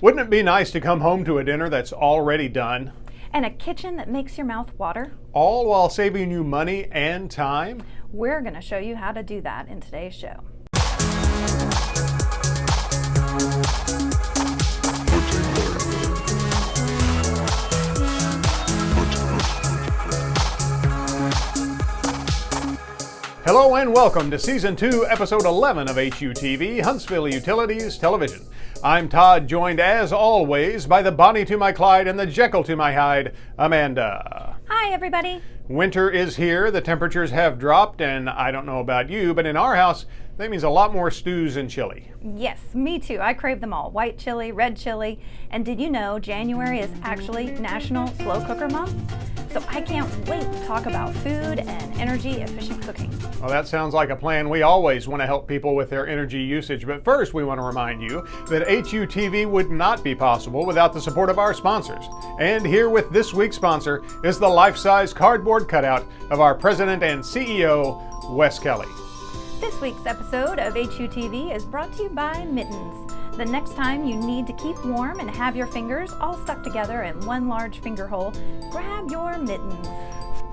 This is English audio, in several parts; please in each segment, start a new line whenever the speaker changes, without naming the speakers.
Wouldn't it be nice to come home to a dinner that's already done?
And a kitchen that makes your mouth water?
All while saving you money and time?
We're going to show you how to do that in today's show.
Hello and welcome to Season 2, Episode 11 of HUTV, Huntsville Utilities Television. I'm Todd, joined as always by the Bonnie to my Clyde and the Jekyll to my Hyde, Amanda.
Hi, everybody.
Winter is here, the temperatures have dropped, and I don't know about you, but in our house, that means a lot more stews and chili.
Yes, me too. I crave them all. White chili, red chili. And did you know January is actually National Slow Cooker Month? So I can't wait to talk about food and energy efficient cooking.
Well, that sounds like a plan. We always want to help people with their energy usage. But first, we want to remind you that HUTV would not be possible without the support of our sponsors. And here with this week's sponsor is the life-size cardboard cutout of our president and CEO, Wes Kelly.
This week's episode of HUTV is brought to you by Mittens. The next time you need to keep warm and have your fingers all stuck together in one large finger hole, grab your mittens.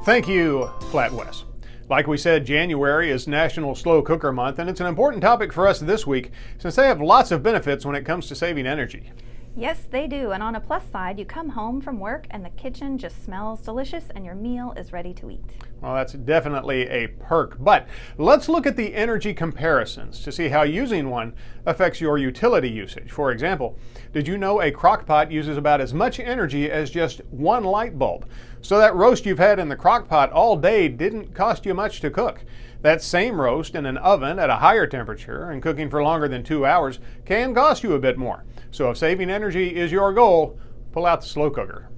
Thank you, Flat Wes. Like we said, January is National Slow Cooker Month, and it's an important topic for us this week since they have lots of benefits when it comes to saving energy.
Yes, they do. And on a plus side, you come home from work and the kitchen just smells delicious and your meal is ready to eat.
Well, that's definitely a perk. But let's look at the energy comparisons to see how using one affects your utility usage. For example, did you know a crock pot uses about as much energy as just one light bulb? So that roast you've had in the crock pot all day didn't cost you much to cook. That same roast in an oven at a higher temperature and cooking for longer than 2 hours can cost you a bit more. So if saving energy is your goal, pull out the slow cooker.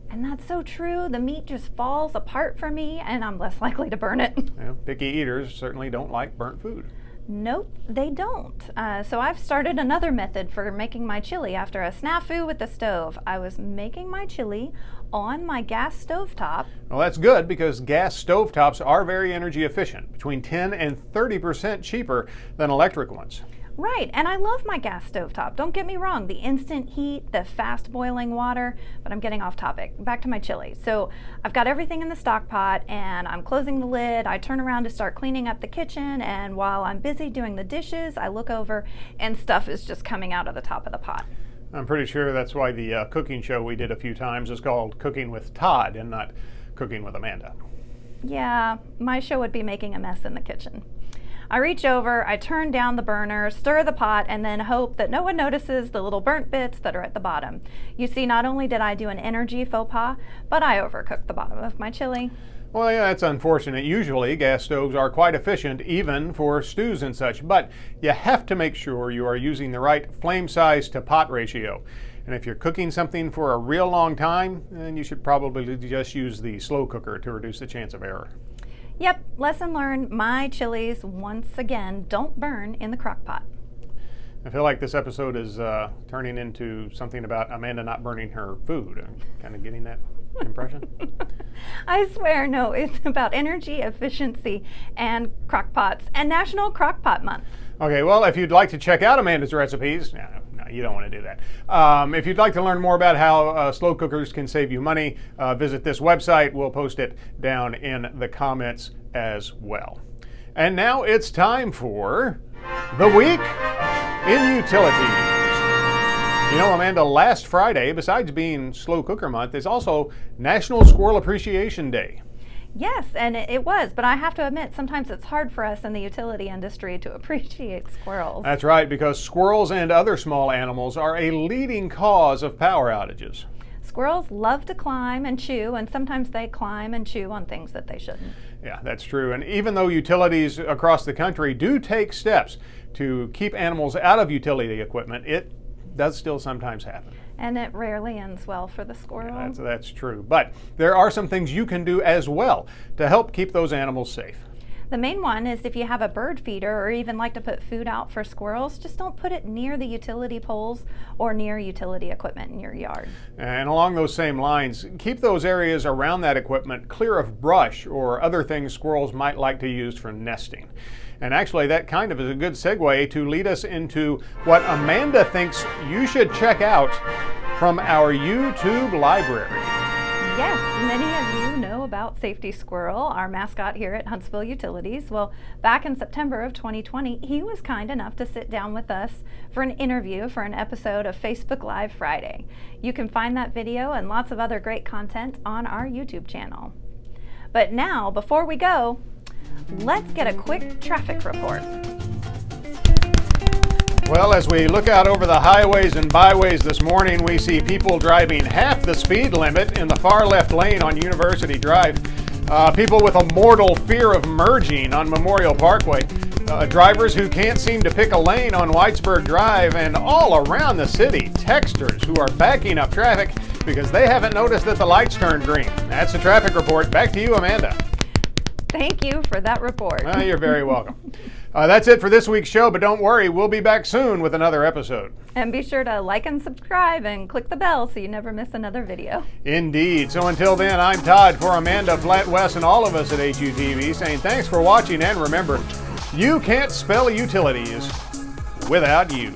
And that's so true. The meat just falls apart for me and I'm less likely to burn it.
Well, picky eaters certainly don't like burnt food.
Nope, they don't. So I've started another method for making my chili after a snafu with the stove. I was making my chili on my gas stovetop.
Well, that's good because gas stovetops are very energy efficient, between 10 and 30% cheaper than electric ones.
Right, and I love my gas stovetop. Don't get me wrong, the instant heat, the fast boiling water, but I'm getting off topic. Back to my chili. So I've got everything in the stock pot and I'm closing the lid. I turn around to start cleaning up the kitchen, and while I'm busy doing the dishes, I look over and stuff is just coming out of the top of the pot.
I'm pretty sure that's why the cooking show we did a few times is called Cooking with Todd and not Cooking with Amanda.
Yeah, my show would be making a mess in the kitchen. I reach over, I turn down the burner, stir the pot, and then hope that no one notices the little burnt bits that are at the bottom. You see, not only did I do an energy faux pas, but I overcooked the bottom of my chili.
Well, yeah, that's unfortunate. Usually, gas stoves are quite efficient, even for stews and such, but you have to make sure you are using the right flame size to pot ratio. And if you're cooking something for a real long time, then you should probably just use the slow cooker to reduce the chance of error.
Yep, lesson learned. My chilies, once again, don't burn in the crock pot.
I feel like this episode is turning into something about Amanda not burning her food. I'm kind of getting that impression.
I swear, no, it's about energy efficiency and crock pots and National Crock Pot Month.
Okay, well, if you'd like to check out Amanda's recipes, no, you don't want to do that. If you'd like to learn more about how slow cookers can save you money, visit this website. We'll post it down in the comments as well. And now it's time for The Week in Utilities. You know, Amanda, last Friday, besides being Slow Cooker Month, is also National Squirrel Appreciation Day.
Yes, and it was, but I have to admit, sometimes it's hard for us in the utility industry to appreciate squirrels.
That's right, because squirrels and other small animals are a leading cause of power outages.
Squirrels love to climb and chew, and sometimes they climb and chew on things that they shouldn't.
Yeah, that's true. And even though utilities across the country do take steps to keep animals out of utility equipment, it does still sometimes happen.
And it rarely ends well for the squirrel.
Yeah, that's true. But there are some things you can do as well to help keep those animals safe.
The main one is if you have a bird feeder or even like to put food out for squirrels, just don't put it near the utility poles or near utility equipment in your yard.
And along those same lines, keep those areas around that equipment clear of brush or other things squirrels might like to use for nesting. And actually, that kind of is a good segue to lead us into what Amanda thinks you should check out from our YouTube library.
Yes, many of you know about Safety Squirrel, our mascot here at Huntsville Utilities. Well, back in September of 2020, he was kind enough to sit down with us for an interview for an episode of Facebook Live Friday. You can find that video and lots of other great content on our YouTube channel. But now, before we go, let's get a quick traffic report.
Well, as we look out over the highways and byways this morning, we see people driving half the speed limit in the far left lane on University Drive. People with a mortal fear of merging on Memorial Parkway. Drivers who can't seem to pick a lane on Whitesburg Drive, and all around the city, texters who are backing up traffic because they haven't noticed that the lights turned green. That's the traffic report. Back to you, Amanda.
Thank you for that report.
You're very welcome. That's it for this week's show, but don't worry, we'll be back soon with another episode.
And be sure to like and subscribe and click the bell so you never miss another video.
Indeed. So until then, I'm Todd for Amanda, Flat West, and all of us at HUTV saying thanks for watching, and remember, you can't spell utilities without you.